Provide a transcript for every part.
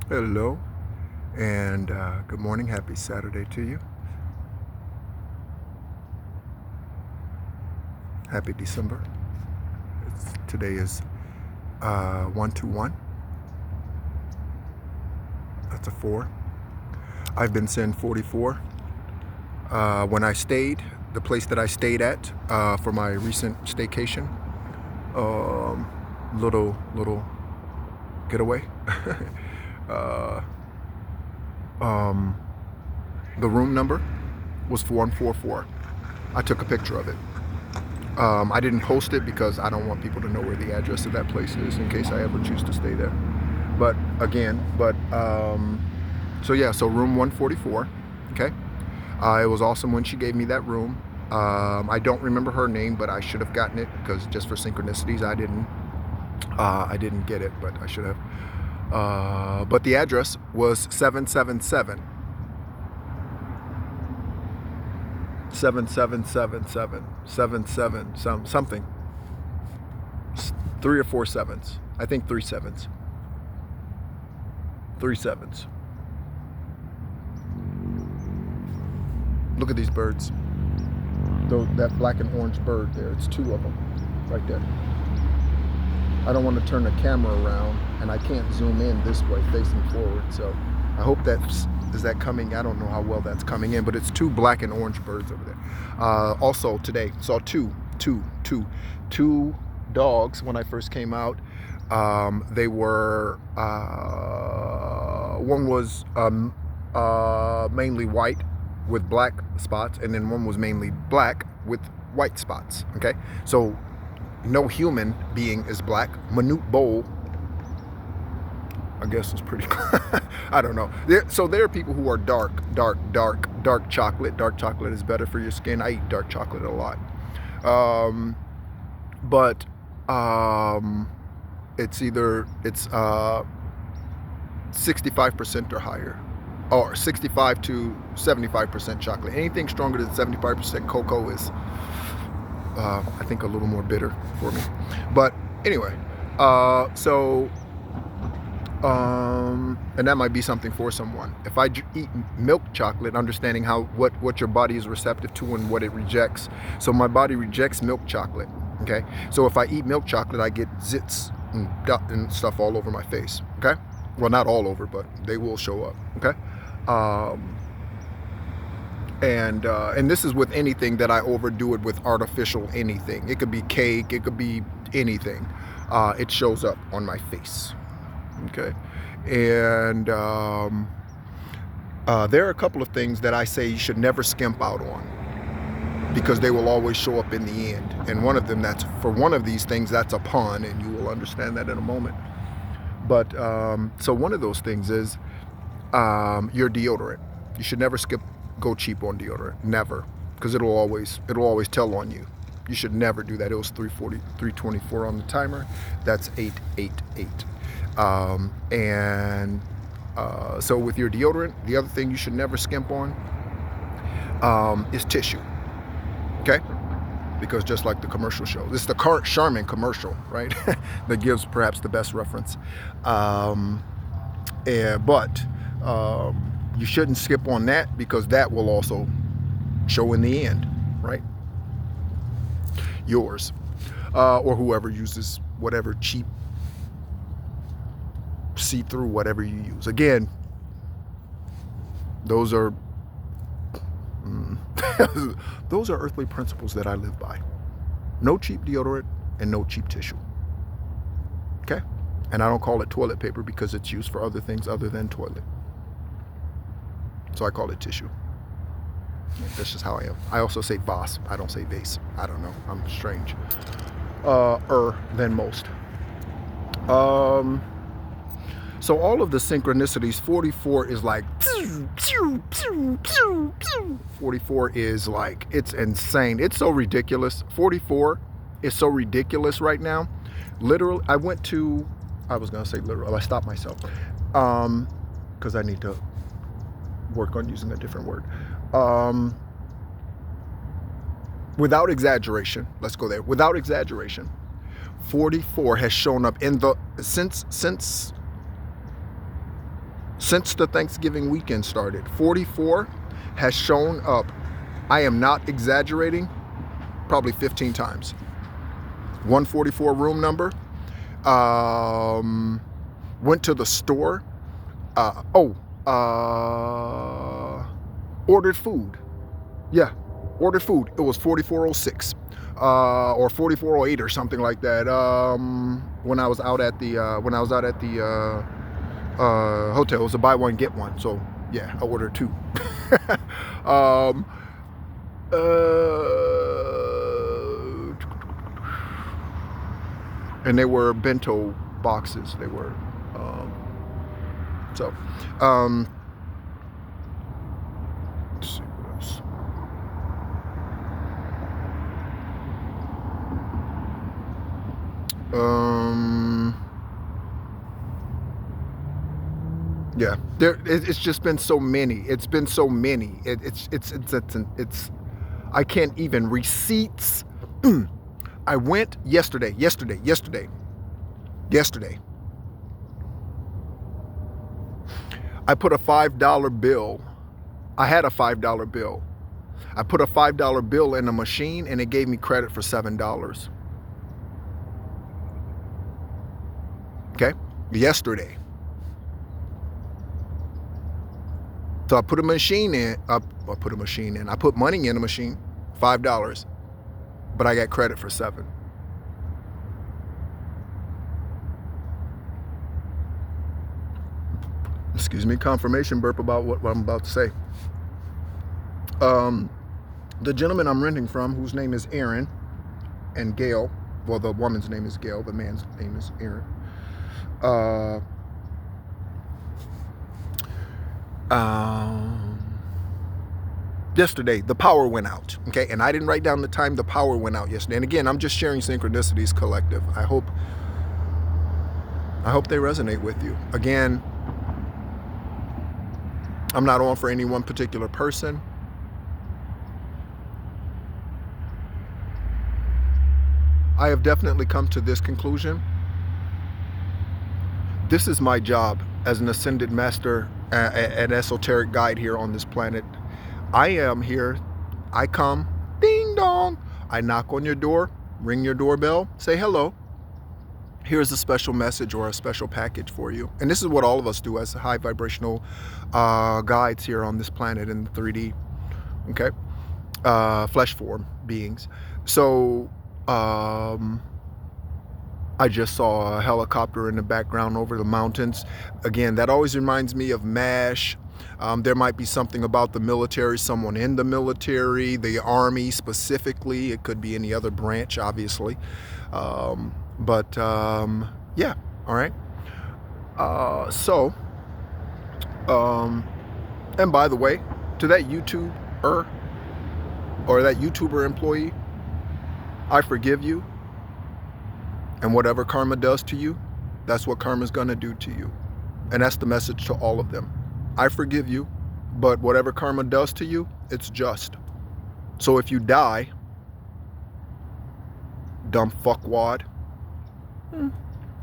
Hello, and good morning. Happy Saturday to you. Happy December. Today is 121. That's a 4. I've been saying 44. When I stayed, the place that I stayed at for my recent staycation, little getaway. uh, um, the room number was 4144. I took a picture of it. I didn't post it because I don't want people to know where the address of that place is in case I ever choose to stay there. But so room 144. Okay. It was awesome when she gave me that room. I don't remember her name, but I should have gotten it because just for synchronicities, I didn't. I didn't get it, but I should have. But the address was 777. 7777 something. 3 or 4 sevens. I think 3 sevens. 3 sevens. Look at these birds. That black and orange bird there. It's 2 of them right there. I don't want to turn the camera around, and I can't zoom in this way facing forward. So I hope is that coming. I don't know how well that's coming in, but it's 2 black and orange birds over there. Also today saw two dogs when I first came out. They were one was mainly white with black spots, and then one was mainly black with white spots. Okay, so no human being is black. Minute Bowl, I guess, is pretty. I don't know. There are people who are dark chocolate. Dark chocolate is better for your skin. I eat dark chocolate a lot. But it's 65% or higher, or 65 to 75% chocolate. Anything stronger than 75% cocoa is, I think, a little more bitter for me. But anyway, and that might be something for someone. If I eat milk chocolate, understanding what your body is receptive to and what it rejects. So my body rejects milk chocolate. Okay, so if I eat milk chocolate, I get zits and stuff all over my face. Okay, well, not all over, but they will show up. Okay, and this is with anything that I overdo it with artificial anything. It could be cake, it could be anything. It shows up on my face. Okay, and there are a couple of things that I say you should never skimp out on, because they will always show up in the end. And one of them, for one of these things, that's a pun, and you will understand that in a moment. But so one of those things is your deodorant. You should never go cheap on deodorant, never, because it'll always tell on you. You should never do that. It was 324 on the timer. That's 888. So with your deodorant, the other thing you should never skimp on is tissue. Okay? Because just like the commercial show, this is the Charmin commercial, right? That gives perhaps the best reference. But you shouldn't skip on that, because that will also show in the end, right? Yours. Or whoever uses whatever cheap see-through whatever you use. Again, those are those are earthly principles that I live by. No cheap deodorant and no cheap tissue. Okay? And I don't call it toilet paper because it's used for other things other than toilet. So I call it tissue. That's just how I am. I also say vase. I don't say vase. I don't know. I'm strange. Than most. So all of the synchronicities, 44 is like 44 is like, it's insane. It's so ridiculous. 44 is so ridiculous right now. Literally, I was gonna say literal. I stopped myself because I need to work on using a different word. Without exaggeration, let's go there. Without exaggeration, 44 has shown up since since the Thanksgiving weekend started. 44 has shown up, I am not exaggerating, probably 15 times. 144 room number. Went to the store. Ordered food. Yeah, ordered food. It was 4406 or 4408 or something like that. When I was out at the hotel, it was a buy one get one. So yeah, I ordered two. And they were bento boxes. They were let's see what else. Yeah, it's just been so many. It's been so many. It's I can't even. Receipts. I went yesterday. I put a $5 bill. I had a $5 bill. I put a $5 bill in a machine and it gave me credit for $7. Okay? Yesterday. So I put a machine in. I put money in a machine, $5, but I got credit for $7. Excuse me, confirmation burp about what I'm about to say. The gentleman I'm renting from, whose name is Aaron, and Gail, well, the woman's name is Gail, the man's name is Aaron. Yesterday, the power went out, okay? And I didn't write down the time the power went out yesterday. And again, I'm just sharing synchronicities collective. I hope they resonate with you. Again, I'm not on for any one particular person. I have definitely come to this conclusion. This is my job as an ascended master, an esoteric guide here on this planet. I am here. I come, ding dong. I knock on your door, ring your doorbell, say hello. Here's a special message or a special package for you. And this is what all of us do as high vibrational guides here on this planet in 3D, okay? Flesh form beings. So I just saw a helicopter in the background over the mountains. Again, that always reminds me of MASH. There might be something about the military, someone in the military, the army specifically. It could be any other branch, obviously. Yeah, all right. And by the way, to that YouTuber or that YouTuber employee, I forgive you. And whatever karma does to you, that's what karma's gonna do to you. And that's the message to all of them. I forgive you, but whatever karma does to you, it's just. So if you die, dumb fuckwad,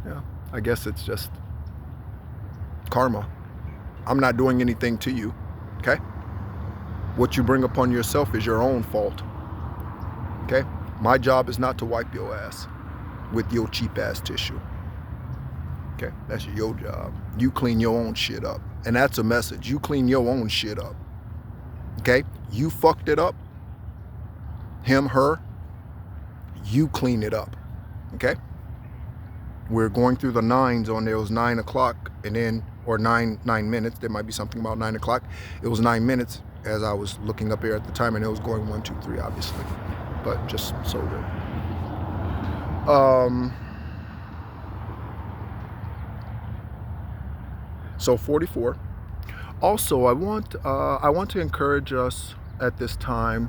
yeah, I guess it's just karma. I'm not doing anything to you, okay? What you bring upon yourself is your own fault, okay? My job is not to wipe your ass with your cheap ass tissue. Okay, that's your job. You clean your own shit up. And that's a message. You clean your own shit up. Okay? You fucked it up. Him, her. You clean it up. Okay? We're going through the nines on there. It was 9 o'clock and then, or 9 minutes. There might be something about 9 o'clock. It was 9 minutes as I was looking up here at the time, and it was going 1, 2, 3, obviously. But just so that. So 44. Also, I want to encourage us at this time.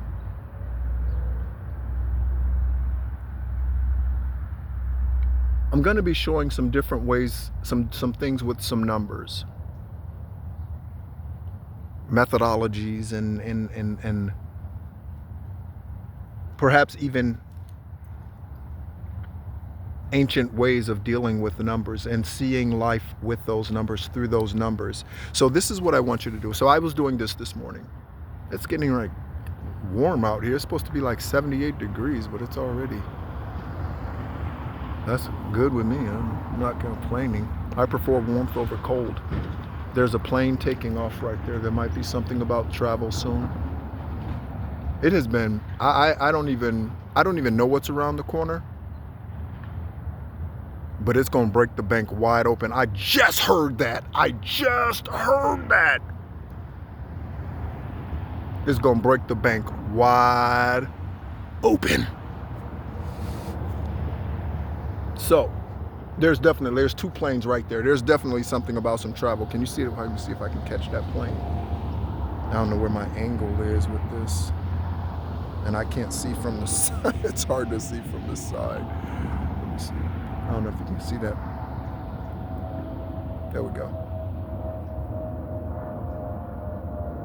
I'm going to be showing some different ways, some things with some numbers, methodologies, and perhaps even ancient ways of dealing with the numbers and seeing life with those numbers, through those numbers. So this is what I want you to do. So I was doing this morning. It's getting like warm out here. It's supposed to be like 78 degrees, but it's already, that's good with me. I'm not complaining. I prefer warmth over cold. There's a plane taking off right there. There might be something about travel soon. It has been, I don't even know what's around the corner, but it's going to break the bank wide open. I just heard that. It's going to break the bank wide open. So there's two planes right there. There's definitely something about some travel. Can you see it? Let me see if I can catch that plane. I don't know where my angle is with this. And I can't see from the side. It's hard to see from the side. Let me see. I don't know if you can see that. There we go.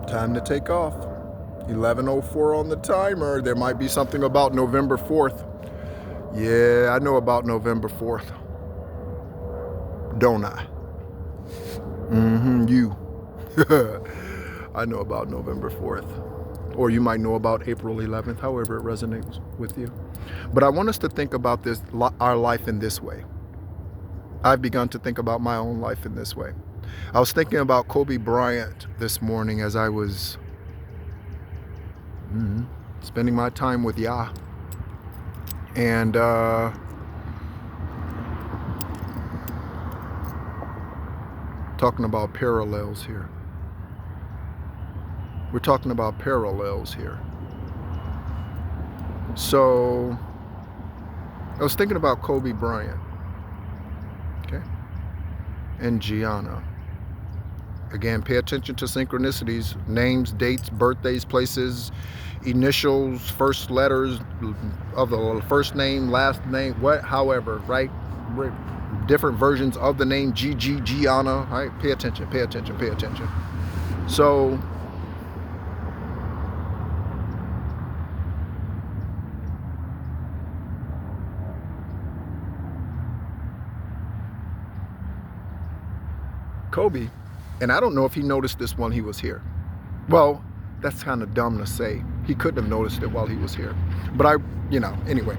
Time to take off. 11:04 on the timer. There might be something about November 4th. Yeah, I know about November 4th. Don't I? You. I know about November 4th. Or you might know about April 11th, however it resonates with you. But I want us to think about this, our life in this way. I've begun to think about my own life in this way. I was thinking about Kobe Bryant this morning as I was spending my time with Yah. And talking about parallels here. We're talking about parallels here. So I was thinking about Kobe Bryant, okay, and Gianna. Again, pay attention to synchronicities, names, dates, birthdays, places, initials, first letters of the first name, last name, however, right? Different versions of the name, Gianna, right? Pay attention. So Kobe, and I don't know if he noticed this while he was here. Well, that's kind of dumb to say. He couldn't have noticed it while he was here. But anyway.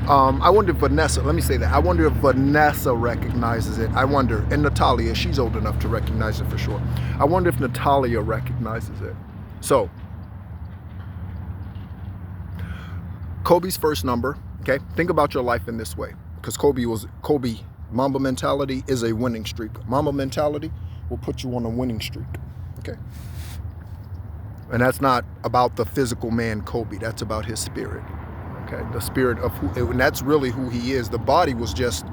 I wonder if Vanessa, let me say that. I wonder if Vanessa recognizes it. I wonder, and Natalia, she's old enough to recognize it for sure. I wonder if Natalia recognizes it. So, Kobe's first number, okay? Think about your life in this way. Because Kobe, Mamba mentality is a winning streak. Mamba mentality will put you on a winning streak, okay? And that's not about the physical man Kobe. That's about his spirit, okay? The spirit of who, and that's really who he is. The body was just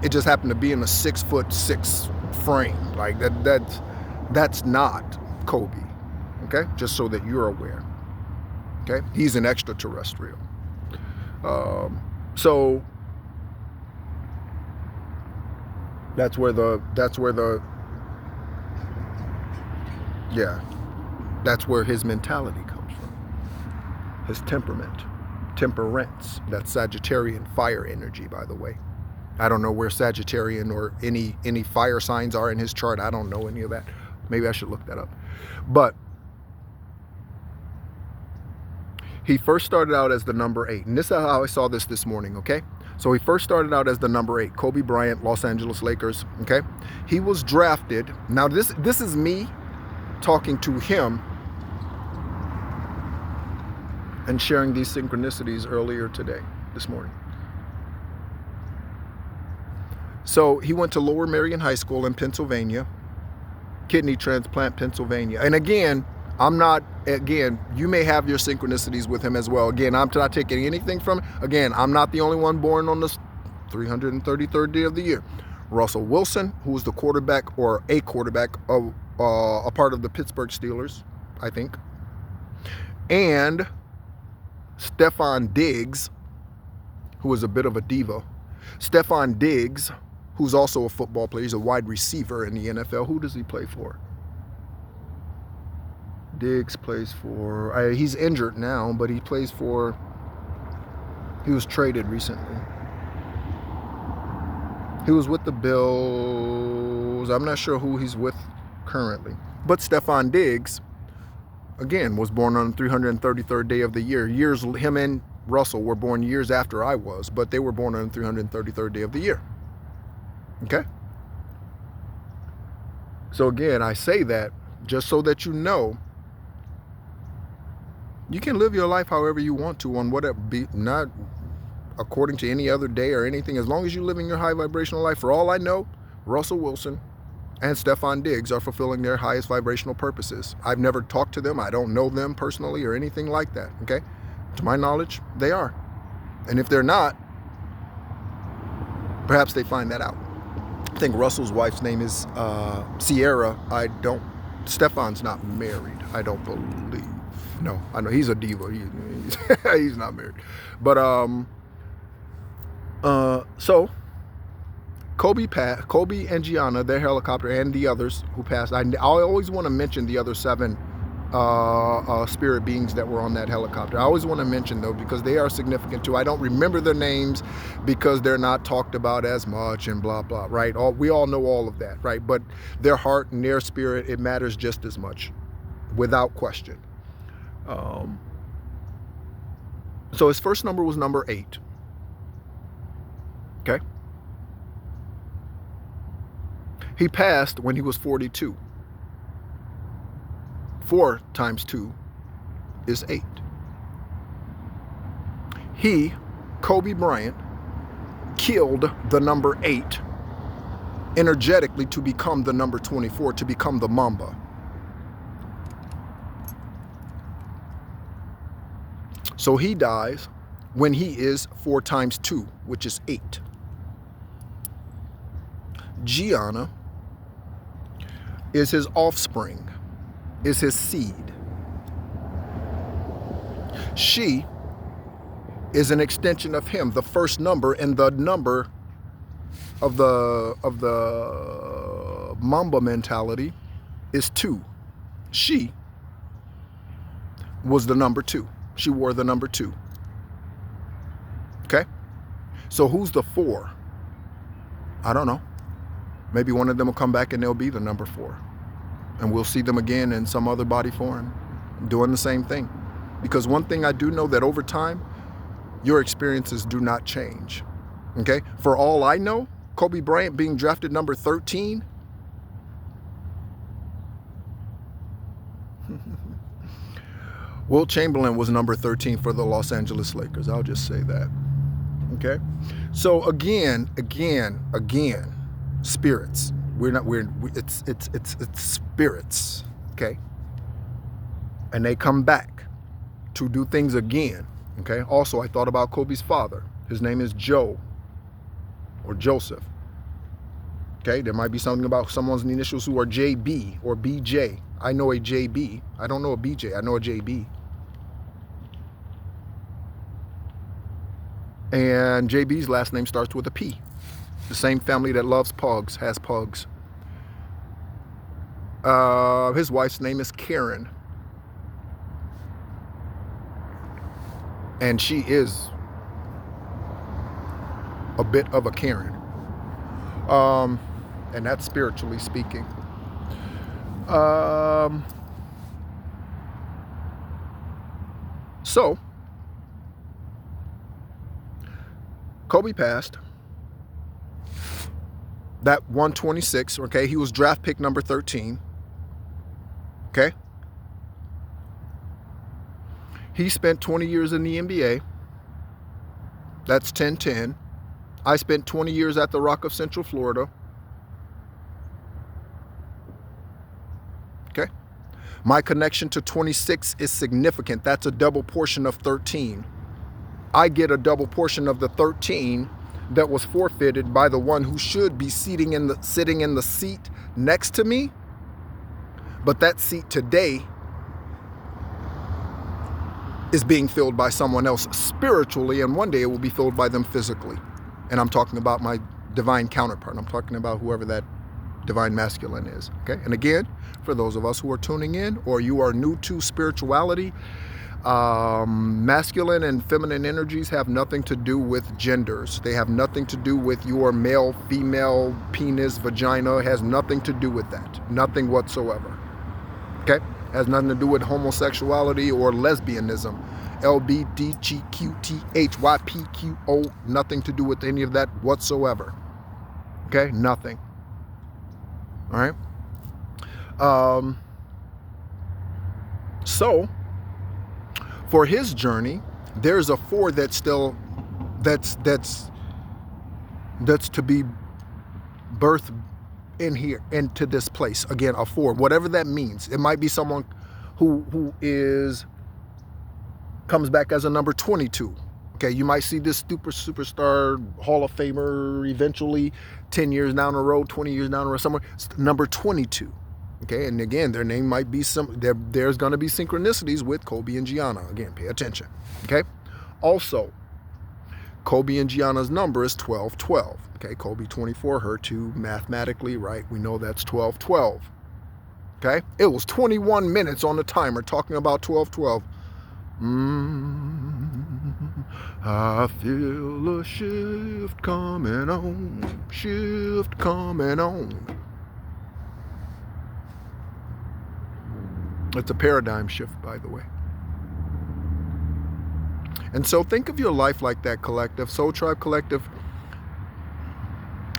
happened to be in a 6'6" frame. Like that's not Kobe, okay? Just so that you're aware, okay? He's an extraterrestrial. So that's where his mentality comes from. His temperance, that's Sagittarian fire energy, by the way. I don't know where Sagittarian or any fire signs are in his chart. I don't know any of that. Maybe I should look that up. But he first started out as the number 8. And this is how I saw this morning, okay? So he first started out as the number 8, Kobe Bryant, Los Angeles Lakers, okay? He was drafted. Now this is me talking to him and sharing these synchronicities earlier this morning. So he went to Lower Merion High School in Pennsylvania, kidney transplant, Pennsylvania. And again, you may have your synchronicities with him as well. Again, I'm not taking anything from it. Again, I'm not the only one born on the 333rd day of the year. Russell Wilson, who was the quarterback of a part of the Pittsburgh Steelers, I think. And Stefon Diggs, who is a bit of a diva. Stefon Diggs, who's also a football player. He's a wide receiver in the NFL. Who does he play for? Diggs plays for, he's injured now, but he was traded recently. He was with the Bills. I'm not sure who he's with currently. But Stefan Diggs, again, was born on the 333rd day of the year. Him and Russell were born years after I was, but they were born on the 333rd day of the year. Okay? So again, I say that just so that you know, you can live your life however you want to on whatever, not according to any other day or anything, as long as you're living your high vibrational life. For all I know, Russell Wilson and Stefan Diggs are fulfilling their highest vibrational purposes. I've never talked to them. I don't know them personally or anything like that, okay? To my knowledge, they are. And if they're not, perhaps they find that out. I think Russell's wife's name is Sierra. Stefan's not married, I don't believe. No, I know he's a diva. He's not married. But, so Kobe and Gianna, their helicopter, and the others who passed. I always want to mention the other 7 spirit beings that were on that helicopter. I always want to mention though, because they are significant too. I don't remember their names because they're not talked about as much and blah, blah, right? We all know all of that, right? But their heart and their spirit, it matters just as much, without question. So his first number was number 8. Okay? He passed when he was 42. 4 times 2 is 8. He, Kobe Bryant, killed the number 8 energetically to become the number 24, to become the Mamba. So he dies when he is 4 times 2, which is 8. Gianna is his offspring, is his seed. She is an extension of him. The first number and the number of the Mamba mentality is 2. She was the number 2. She wore the number 2. Okay? So who's the 4? I don't know. Maybe one of them will come back and they'll be the number 4. And we'll see them again in some other body form doing the same thing. Because one thing I do know, that over time, your experiences do not change. Okay? For all I know, Kobe Bryant being drafted number 13, Wilt Chamberlain was number 13 for the Los Angeles Lakers. I'll just say that. Okay? So again, spirits. It's spirits. Okay? And they come back to do things again. Okay? Also, I thought about Kobe's father. His name is Joe or Joseph. Okay? There might be something about someone's initials who are JB or BJ. I know a JB. I don't know a BJ. I know a JB. And JB's last name starts with a P. The same family that loves pugs has pugs. His wife's name is Karen. And she is a bit of a Karen. And that's spiritually speaking. So, Kobe passed. That 126, okay? He was draft pick number 13. Okay? He spent 20 years in the NBA. That's 10-10. I spent 20 years at the Rock of Central Florida. Okay? My connection to 26 is significant. That's a double portion of 13. I get a double portion of the 13 that was forfeited by the one who should be sitting in the seat next to me. But that seat today is being filled by someone else spiritually, and one day it will be filled by them physically. And I'm talking about my divine counterpart. I'm talking about whoever that divine masculine is. Okay? And again, for those of us who are tuning in or you are new to spirituality, Masculine and feminine energies have nothing to do with genders. They have nothing to do with your male, female, penis, vagina. It has nothing to do with that. Nothing whatsoever. Okay? Has nothing to do with homosexuality or lesbianism. LBDGQTHYPQO. Nothing to do with any of that whatsoever. Okay? Nothing. All right? So, for his journey, there's a 4 that's still that's to be birthed in here, into this place. Again, a 4, whatever that means. It might be someone who comes back as a number 22. Okay, you might see this superstar Hall of Famer eventually 10 years down the road, 20 years down the road, somewhere, number 22. Okay, and again, their name might be there's going to be synchronicities with Kobe and Gianna. Again, pay attention. Okay, also, Kobe and Gianna's number is 1212. Okay, Kobe 24, her 2 mathematically, right? We know that's 1212. Okay, it was 21 minutes on the timer talking about 1212. I feel a shift coming on, shift coming on. It's a paradigm shift, by the way. And so think of your life like that, collective. Soul Tribe Collective.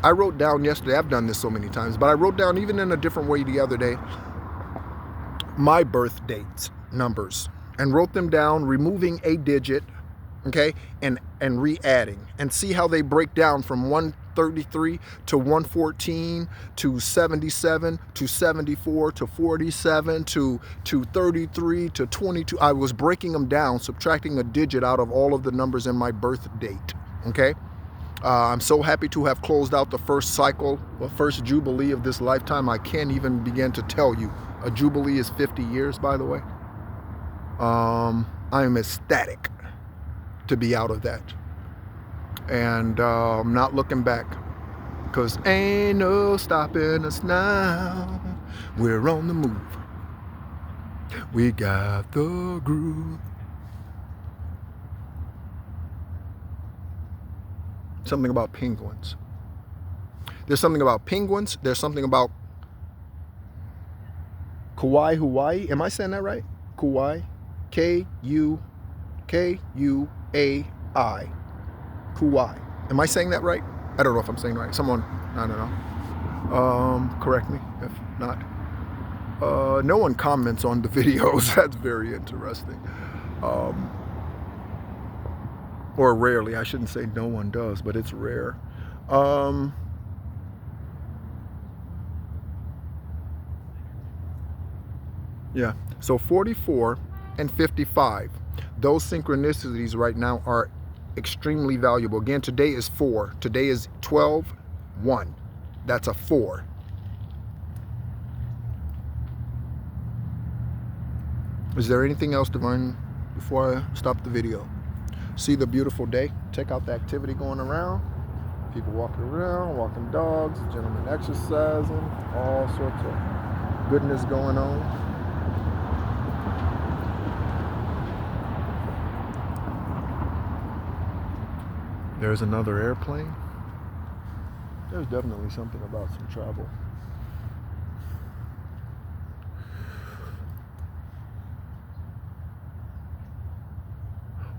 I wrote down yesterday, I've done this so many times, but I wrote down even in a different way the other day, my birth dates, numbers, and wrote them down, removing a digit, okay, and re-adding, and see how they break down from 133 to 114 to 77 to 74 to 47 to 33 to 22. I was breaking them down, subtracting a digit out of all of the numbers in my birth date. Okay, I'm so happy to have closed out the first cycle, the first jubilee of this lifetime. I can't even begin to tell you. A jubilee is 50 years, by the way. I am ecstatic to be out of that, and I'm not looking back, because ain't no stopping us now. We're on the move. We got the groove. Something about penguins. There's something about penguins. There's something about Kauai, Hawaii. Am I saying that right? Kauai. Kuai. Kauai. Am I saying that right? I don't know if I'm saying it right. Someone, I don't know. Correct me if not. No one comments on the videos. That's very interesting. Or rarely. I shouldn't say no one does, but it's rare. Yeah. So 44 and 55. Those synchronicities right now are extremely valuable. Again, today is 4. Today is 12-1. That's a 4. Is there anything else, Divine, before I stop the video? See the beautiful day. Check out the activity going around. People walking around, walking dogs, gentlemen exercising, all sorts of goodness going on. There's another airplane. There's definitely something about some travel.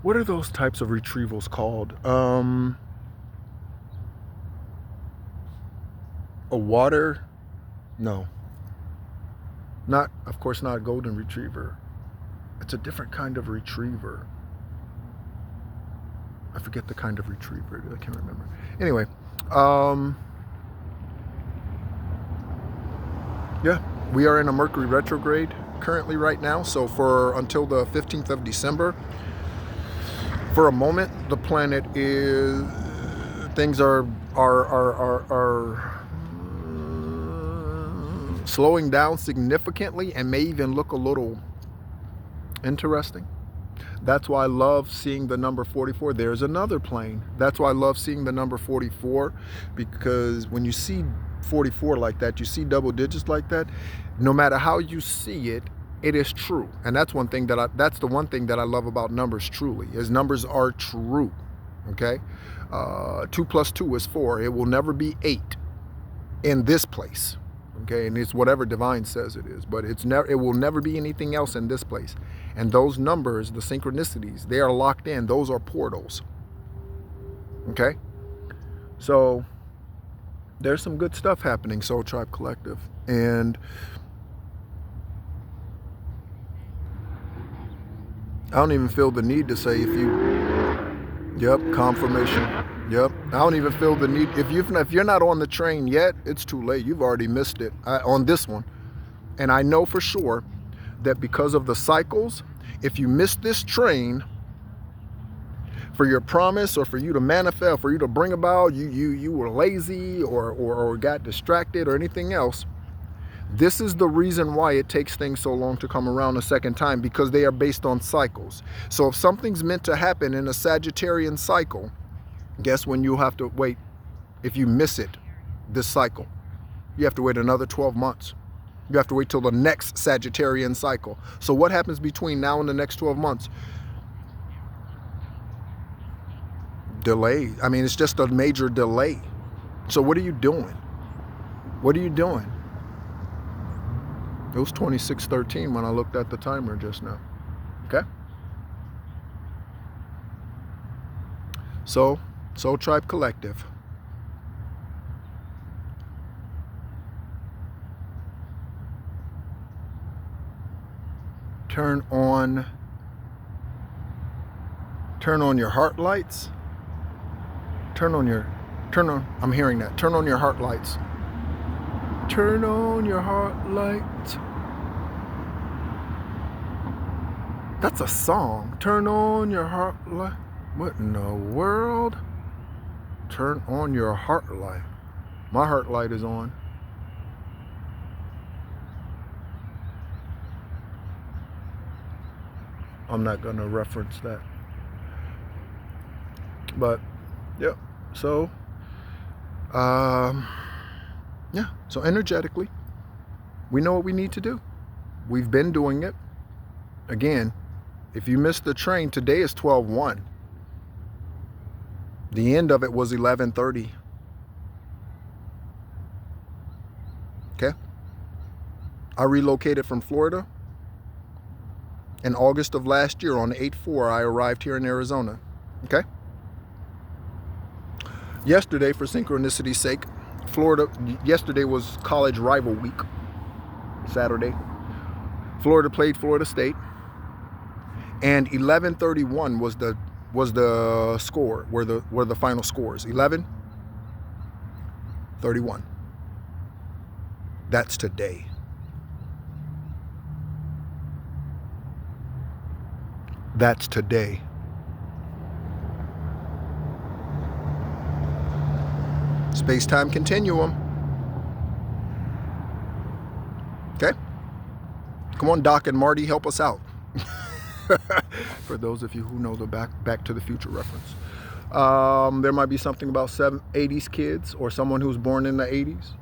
What are those types of retrievals called? A water? No. Not, of course, not a golden retriever. It's a different kind of retriever. I forget the kind of retriever. I can't remember. Anyway, yeah, we are in a Mercury retrograde currently right now. So for until the 15th of December, for a moment, the planet is, things are slowing down significantly and may even look a little interesting. That's why I love seeing the number 44. There's another plane. That's why I love seeing the number 44, because when you see 44 like that, you see double digits like that, no matter how you see it, It is true. And that's the one thing that I love about numbers truly, is numbers are true. Okay? 2 plus 2 is 4. It will never be 8 in this place. Okay? And it's whatever divine says it is, but it will never be anything else in this place. And those numbers, the synchronicities, they are locked in. Those are portals. Okay? So there's some good stuff happening, Soul Tribe Collective. And I don't even feel the need to say confirmation. Yep. I don't even feel the need. If you're not on the train yet, it's too late. You've already missed it on this one. And I know for sure that because of the cycles, if you miss this train for your promise, or for you to manifest, for you to bring about, you were lazy or got distracted or anything else, this is the reason why it takes things so long to come around a second time, because they are based on cycles. So if something's meant to happen in a Sagittarian cycle, guess when you'll have to wait? If you miss it, this cycle, you have to wait another 12 months. You have to wait till the next Sagittarian cycle. So what happens between now and the next 12 months? Delay. I mean, it's just a major delay. So what are you doing? What are you doing? It was 26:13 when I looked at the timer just now. Okay? So, Soul Tribe Collective. Turn on your heart lights. I'm hearing that. Turn on your heart lights. Turn on your heart lights. That's a song. Turn on your heart light. What in the world? Turn on your heart light. My heart light is on. I'm not going to reference that. But, yeah. So, yeah. So energetically, we know what we need to do. We've been doing it. Again, if you missed the train, today is 12/1. The end of it was 11:30. Okay? I relocated from Florida. In August of last year, on 8/4, I arrived here in Arizona. Okay? Yesterday, for synchronicity's sake, yesterday was college rival week. Saturday. Florida played Florida State. And 11:31 was the score, were the final scores. 11:31. That's today. That's today. Space-time continuum. Okay? Come on, Doc and Marty, help us out. For those of you who know the Back to the Future reference. There might be something about 80s kids or someone who's born in the 80s.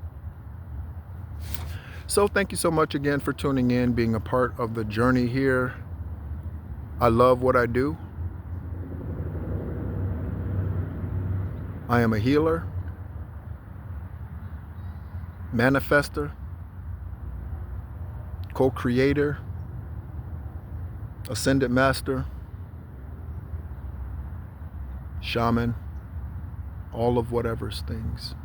So thank you so much again for tuning in, being a part of the journey here. I love what I do. I am a healer, manifester, co-creator, ascended master, shaman, all of whatever's things.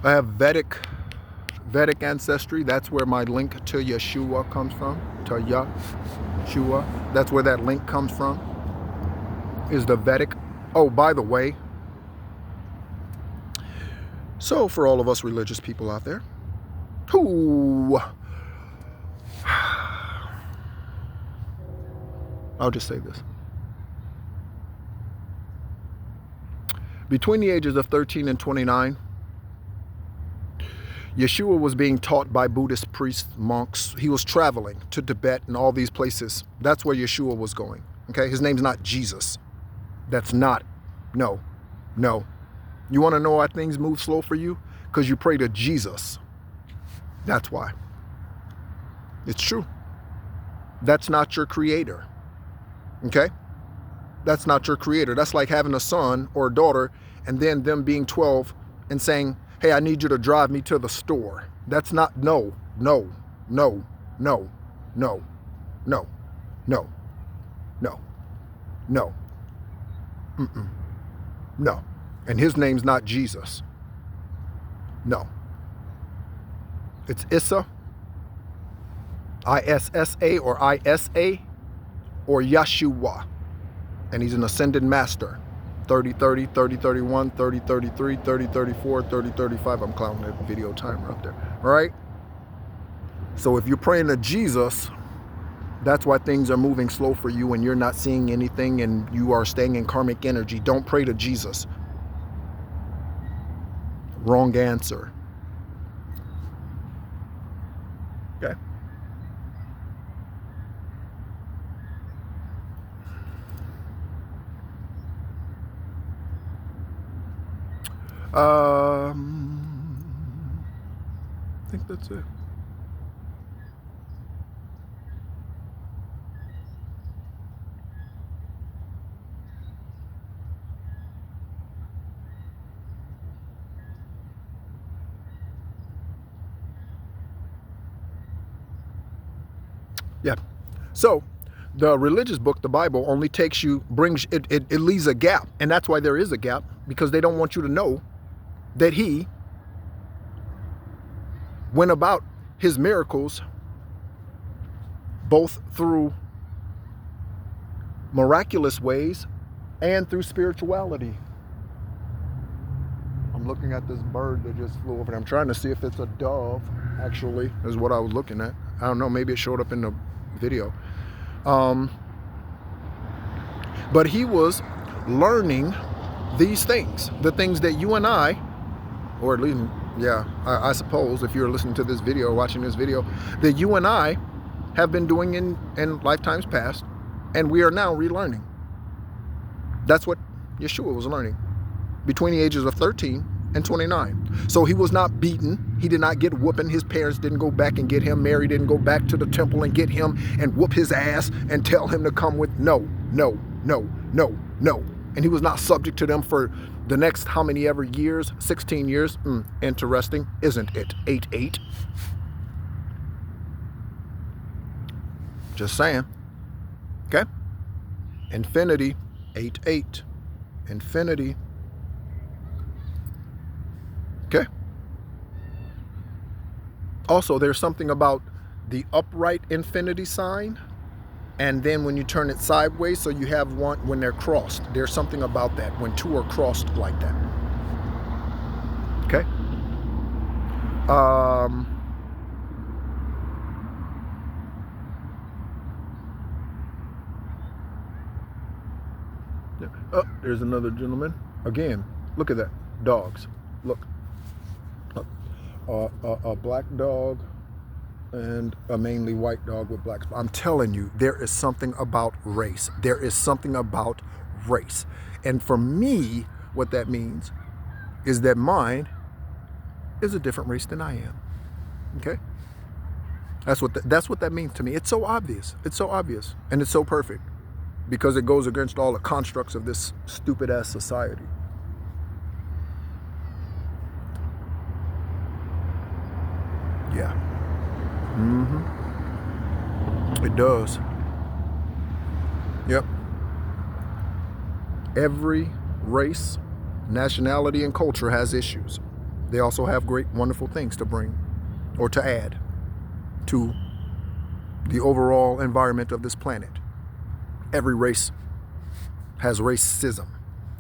I have Vedic ancestry. That's where my link to Yeshua comes from. To Yeshua. That's where that link comes from. Is the Vedic. Oh, by the way. So for all of us religious people out there, I'll just say this. Between the ages of 13 and 29, Yeshua was being taught by Buddhist priests, monks. He was traveling to Tibet and all these places. That's where Yeshua was going. Okay, his name's not Jesus. That's not No. No. You want to know why things move slow for you? Because you pray to Jesus. That's why. It's true. That's not your creator. Okay? That's not your creator. That's like having a son or a daughter and then them being 12 and saying, hey, I need you to drive me to the store. That's not, no, no, no, no, no, no, no, no, no, mm-mm, no. And his name's not Jesus. No. It's Issa, I-S-S-A or I-S-A, or Yeshua. And he's an ascended master. 30-30, 30-31, 30-33, 30-34, 30-35. I'm clowning that video timer up there. All right? So if you're praying to Jesus, that's why things are moving slow for you and you're not seeing anything and you are staying in karmic energy. Don't pray to Jesus. Wrong answer. Okay? I think that's it. Yeah. So the religious book, the Bible, only takes you, it leaves a gap. And that's why there is a gap, because they don't want you to know that he went about his miracles both through miraculous ways and through spirituality. I'm looking at this bird that just flew over and I'm trying to see if it's a dove, actually, is what I was looking at. I don't know, maybe it showed up in the video. But he was learning these things, the things that you and I, or at least, yeah, I suppose if you're listening to this video or watching this video, that you and I have been doing in lifetimes past, and we are now relearning. That's what Yeshua was learning between the ages of 13 and 29. So he was not beaten. He did not get whooping. His parents didn't go back and get him. Mary didn't go back to the temple and get him and whoop his ass and tell him to come with no. And he was not subject to them for the next how many ever years? 16 years. Interesting, isn't it? 8-8. Just saying. Okay? Infinity, 8-8. Infinity. Okay? Also, there's something about the upright infinity sign, and then when you turn it sideways, so you have one when they're crossed. There's something about that when two are crossed like that. Okay? Oh, there's another gentleman. Again, look at that. Dogs. Look. A black dog and a mainly white dog with black spots. I'm telling you, there is something about race. There is something about race. And for me, what that means is that mine is a different race than I am. Okay? That's what that means to me. It's so obvious. It's so obvious. And it's so perfect. Because it goes against all the constructs of this stupid ass society. Yeah. It does. Yep. Every race, nationality, and culture has issues. They also have great, wonderful things to bring or to add to the overall environment of this planet. Every race has racism.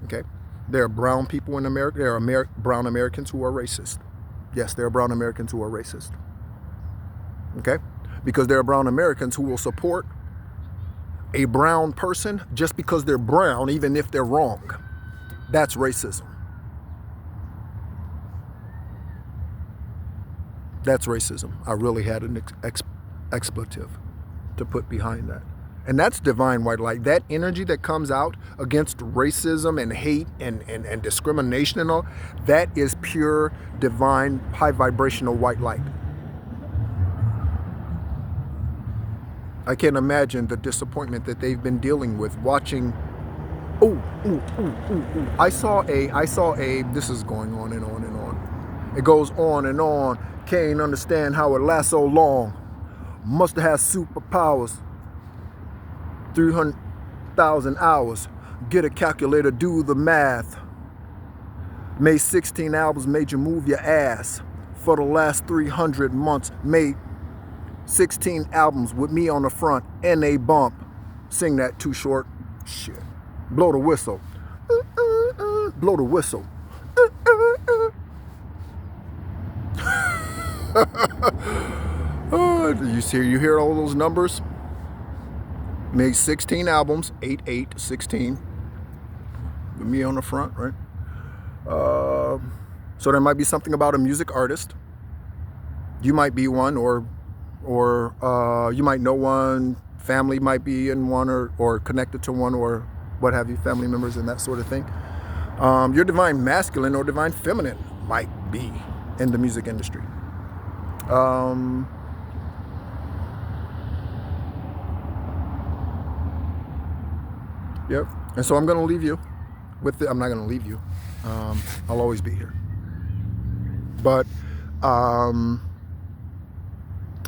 Okay? There are brown people in America. There are brown Americans who are racist. Yes, there are brown Americans who are racist. Okay? Because there are brown Americans who will support a brown person just because they're brown, even if they're wrong. That's racism. That's racism. I really had an expletive to put behind that. And that's divine white light. That energy that comes out against racism and hate and discrimination and all, that is pure, divine, high vibrational white light. I can't imagine the disappointment that they've been dealing with watching. I saw a, this is going on and on and on. It goes on and on. Can't understand how it lasts so long. Must have had superpowers. 300,000 hours. Get a calculator, do the math. Made 16 albums, made you move your ass. For the last 300 months, made 16 albums with me on the front and a bump. Sing that too short. Shit. Blow the whistle. Blow the whistle. You hear all those numbers? Made 16 albums, 8, 16, with me on the front, right? So there might be something about a music artist. You might be one, or you might know one. Family might be in one, or connected to one, or what have you, family members and that sort of thing. Your divine masculine or divine feminine might be in the music industry. Yep. And so I'm going to leave you with I'm not going to leave you. I'll always be here. But, and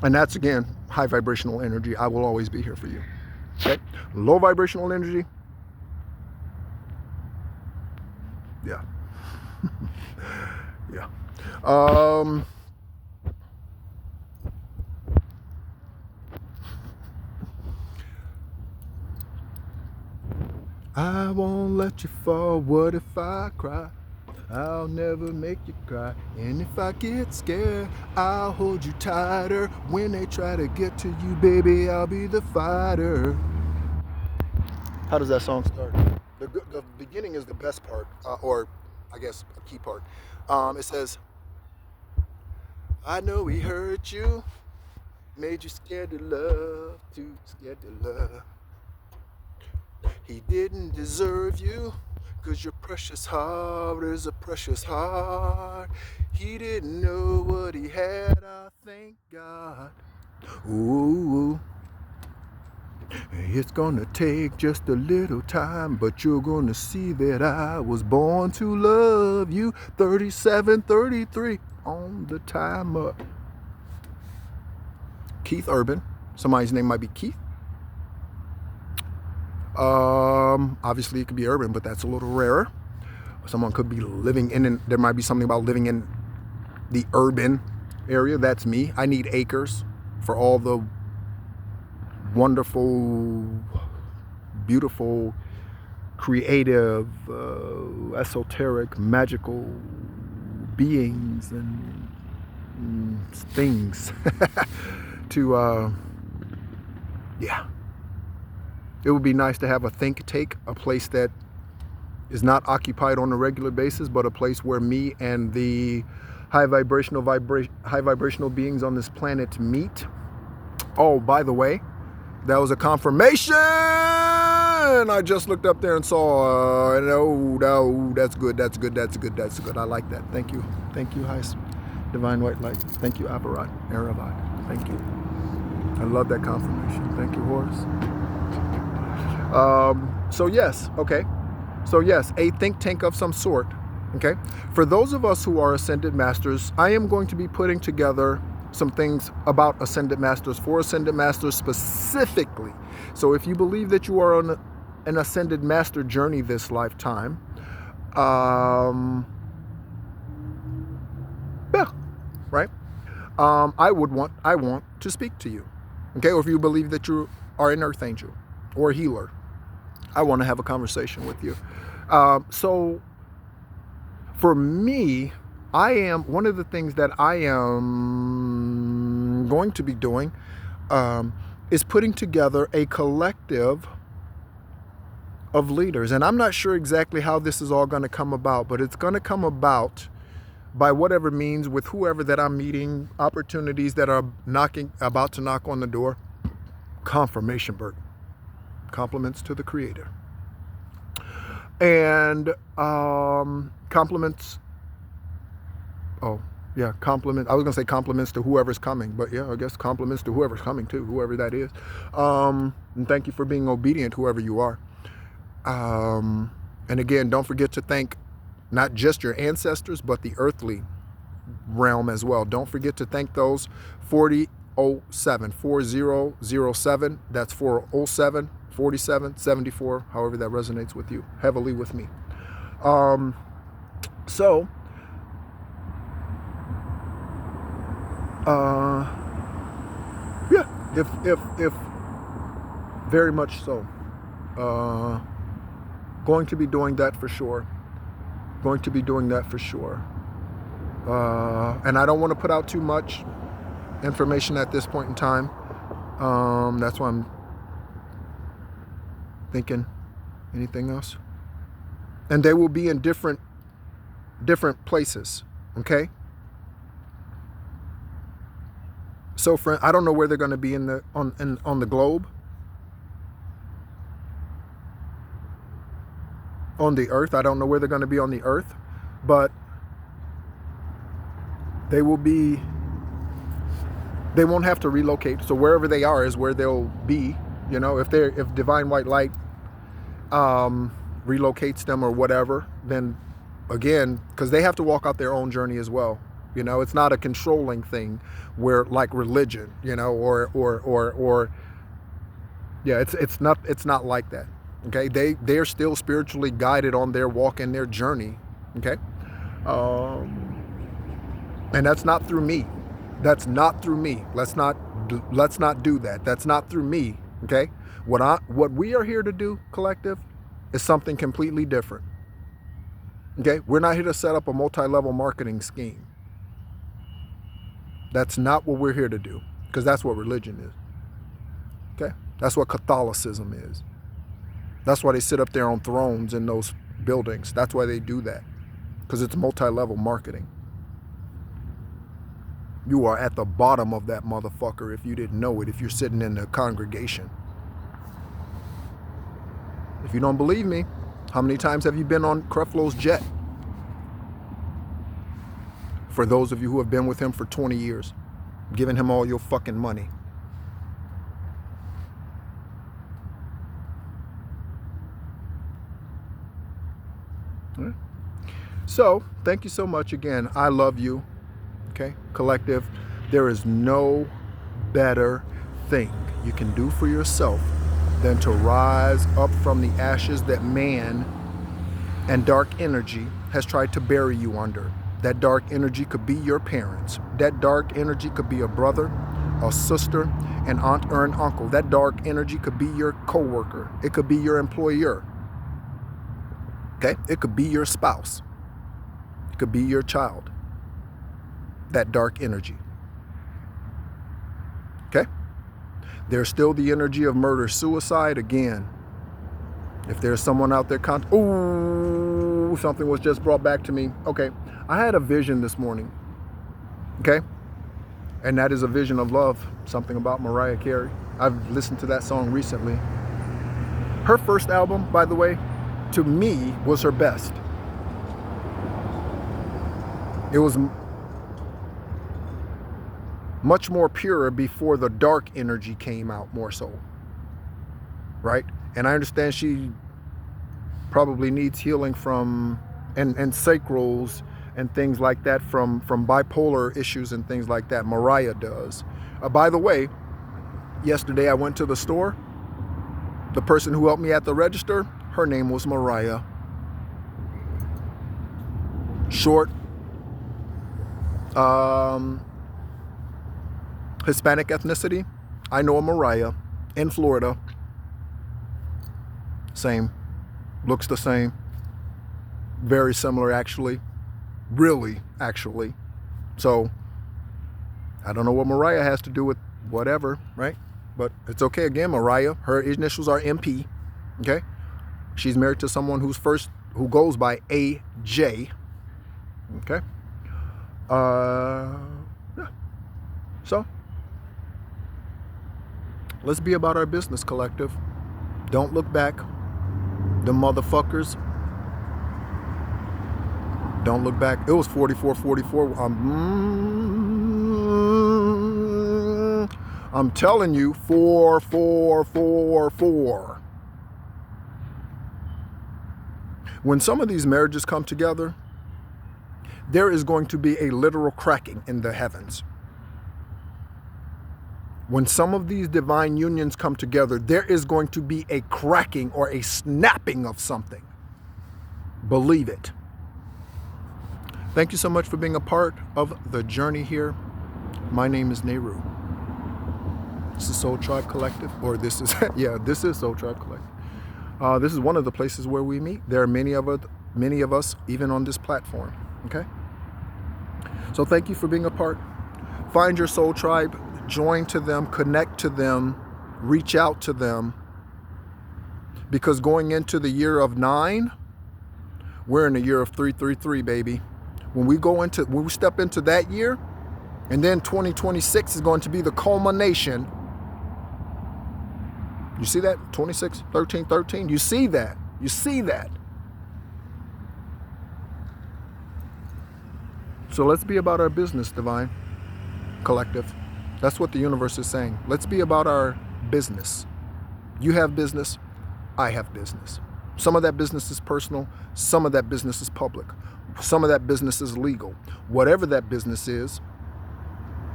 that's again, high vibrational energy. I will always be here for you. Okay. Low vibrational energy. Yeah. Yeah. I won't let you fall. What if I cry? I'll never make you cry. And if I get scared, I'll hold you tighter. When they try to get to you, baby, I'll be the fighter. How does that song start? The beginning is the best part, or I guess a key part. It says, I know he hurt you, made you scared to love, too scared to love. He didn't deserve you, 'cause your precious heart is a precious heart. He didn't know what he had, I thank God. Ooh, it's gonna take just a little time, but you're gonna see that I was born to love you. 37, 33 on the timer. Keith Urban. Somebody's name might be Keith. Obviously it could be urban, but that's a little rarer. Someone could be living in, there might be something about living in the urban area. That's me. I need acres for all the wonderful, beautiful, creative, esoteric, magical beings and things to, yeah. It would be nice to have a think tank, a place that is not occupied on a regular basis, but a place where me and the high vibrational beings on this planet meet. Oh, by the way, that was a confirmation. I just looked up there and saw, no, that's good. I like that. Thank you, high divine white light. Thank you, Avarat, Aravat. Thank you. I love that confirmation. Thank you, Horus. So yes, a think tank of some sort, okay? For those of us who are Ascended Masters, I am going to be putting together some things about Ascended Masters, for Ascended Masters specifically. So if you believe that you are on an Ascended Master journey this lifetime, yeah, right? I want to speak to you, okay? Or if you believe that you are an Earth Angel or a healer, I want to have a conversation with you. So for me, one of the things that I am going to be doing is putting together a collective of leaders. And I'm not sure exactly how this is all going to come about, but it's going to come about by whatever means, with whoever that I'm meeting, opportunities that are about to knock on the door. Confirmation, Bert. Compliments to the Creator. And compliments. Oh, yeah, compliment. I was gonna say compliments to whoever's coming, but yeah, I guess compliments to whoever's coming too, whoever that is. And thank you for being obedient, whoever you are. And again, don't forget to thank not just your ancestors, but the earthly realm as well. Don't forget to thank those 4007. That's 407, 47, 74, however that resonates with you, heavily with me. Yeah, if very much so. Going to be doing that for sure. And I don't want to put out too much information at this point in time. That's why I'm thinking. Anything else? And they will be in different places. Okay. So, friend, I don't know where they're going to be on the globe, on the earth. I don't know where they're going to be on the earth, but they will be. They won't have to relocate. So wherever they are is where they'll be. You know, if Divine White Light relocates them or whatever, then again, because they have to walk out their own journey as well. You know, it's not a controlling thing where like religion, you know, or yeah, it's not like that. Okay, they're still spiritually guided on their walk and their journey. Okay, and that's not through me. That's not through me. Let's not do that. That's not through me. Okay, what we are here to do, collective, is something completely different. Okay, we're not here to set up a multi-level marketing scheme. That's not what we're here to do, because that's what religion is. Okay? That's what Catholicism is. That's why they sit up there on thrones in those buildings. That's why they do that, because it's multi-level marketing. You are at the bottom of that motherfucker if you didn't know it, if you're sitting in the congregation. If you don't believe me, how many times have you been on Creflo's jet? For those of you who have been with him for 20 years, giving him all your fucking money. All right. So, thank you so much again. I love you. Okay, collective. There is no better thing you can do for yourself than to rise up from the ashes that man and dark energy has tried to bury you under. That dark energy could be your parents. That dark energy could be a brother, a sister, an aunt, or an uncle. That dark energy could be your coworker. It could be your employer. Okay? It could be your spouse. It could be your child. That dark energy. Okay? There's still the energy of murder, suicide. Again, if there's someone out there, ooh, something was just brought back to me. Okay, I had a vision this morning. Okay? And that is a vision of love. Something about Mariah Carey. I've listened to that song recently. Her first album, by the way, to me, was her best. It was much more pure before the dark energy came out more so. Right? And I understand she probably needs healing from and sacrals and things like that from bipolar issues and things like that. Mariah does. By the way, yesterday I went to the store. The person who helped me at the register, her name was Mariah. Short, Hispanic ethnicity. I know a Mariah in Florida. Same. Looks the same. Very similar, actually. Really, actually. So, I don't know what Mariah has to do with whatever, right? But it's okay. Again, Mariah, her initials are MP. Okay? She's married to someone who goes by AJ. Okay? Yeah. So, let's be about our business, collective. Don't look back. The motherfuckers. Don't look back. It was 44-44. I'm telling you, 4-4-4-4. When some of these marriages come together, there is going to be a literal cracking in the heavens. When some of these divine unions come together, there is going to be a cracking or a snapping of something. Believe it. Thank you so much for being a part of the journey here. My name is Nehru. This is Soul Tribe Collective, or this is, this is Soul Tribe Collective. This is one of the places where we meet. There are many of us, even on this platform, okay? So thank you for being a part. Find your soul tribe, join to them, connect to them, reach out to them. Because going into the year of 9, we're in the year of 333, baby. When we step into that year, and then 2026 is going to be the culmination. You see that? 26, 13, 13. You see that. You see that. So let's be about our business, Divine Collective. That's what the universe is saying. Let's be about our business. You have business. I have business. Some of that business is personal. Some of that business is public. Some of that business is legal. Whatever that business is,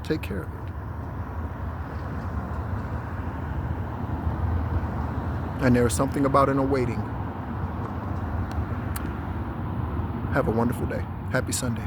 take care of it. And there is something about an awaiting. Have a wonderful day. Happy Sunday.